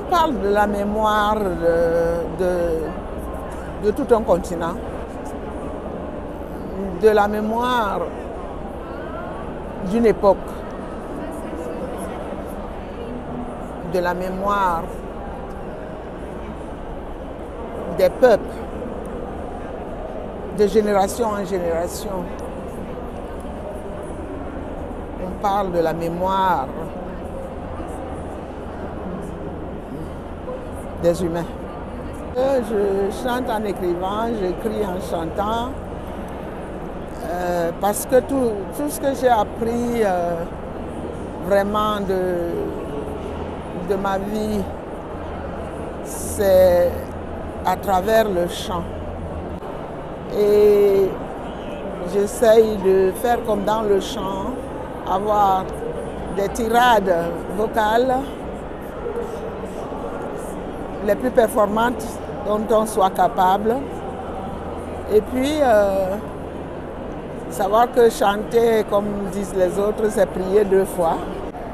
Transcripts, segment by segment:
parle de la mémoire de tout un continent, de la mémoire d'une époque, de la mémoire des peuples, de génération en génération. On parle de la mémoire des humains. Je chante en écrivant, j'écris en chantant, parce que tout ce que j'ai appris vraiment de ma vie, c'est à travers le chant. Et j'essaye de faire comme dans le chant, avoir des tirades vocales les plus performantes dont on soit capable. Et puis, savoir que chanter, comme disent les autres, c'est prier 2 fois.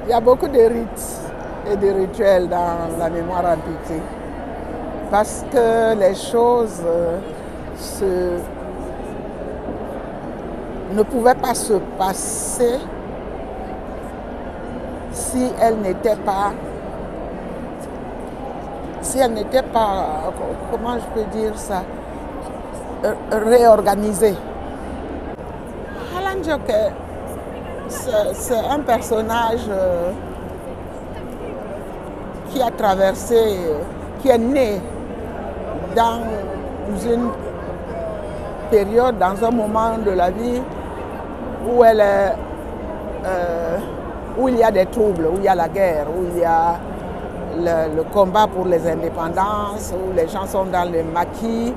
Il y a beaucoup de rites et de rituels dans la mémoire amputée. Parce que les choses ne pouvaient pas se passer si elles n'étaient pas, comment je peux dire ça, réorganisées. Alan Joker, c'est un personnage qui a traversé, qui est né dans une période, dans un moment de la vie où où il y a des troubles, où il y a la guerre, où il y a le combat pour les indépendances, où les gens sont dans le maquis,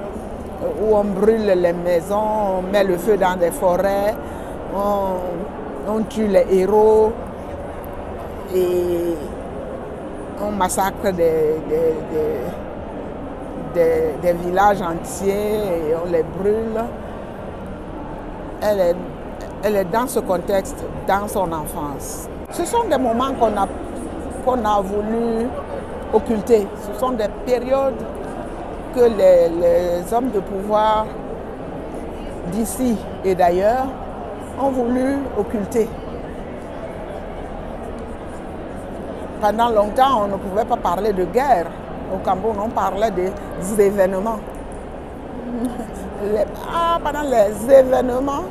où on brûle les maisons, on met le feu dans des forêts, on tue les héros et on massacre des villages entiers et on les brûle. Elle est dans ce contexte, dans son enfance. Ce sont des moments qu'on a voulu occulter. Ce sont des périodes que les hommes de pouvoir d'ici et d'ailleurs ont voulu occulter. Pendant longtemps, on ne pouvait pas parler de guerre. Au Cameroun, on parlait des événements. Pendant les événements,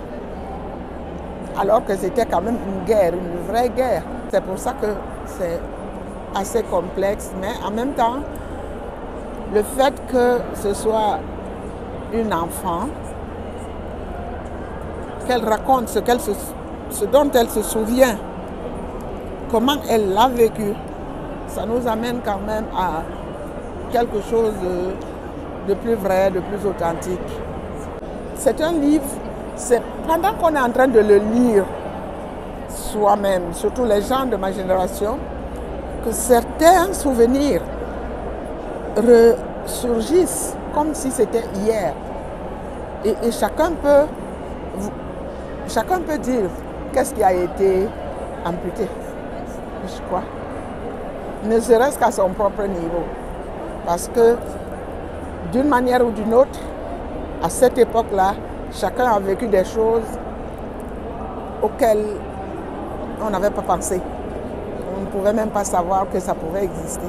alors que c'était quand même une guerre, une vraie guerre. C'est pour ça que c'est assez complexe, mais en même temps, le fait que ce soit une enfant, qu'elle raconte ce dont elle se souvient, comment elle l'a vécu, ça nous amène quand même à quelque chose de plus vrai, de plus authentique. C'est un livre, c'est pendant qu'on est en train de le lire soi-même, surtout les gens de ma génération, que certains souvenirs ressurgissent comme si c'était hier. Et chacun peut dire qu'est-ce qui a été amputé, je crois. Ne serait-ce qu'à son propre niveau. Parce que d'une manière ou d'une autre, à cette époque-là, chacun a vécu des choses auxquelles on n'avait pas pensé. On ne pouvait même pas savoir que ça pouvait exister.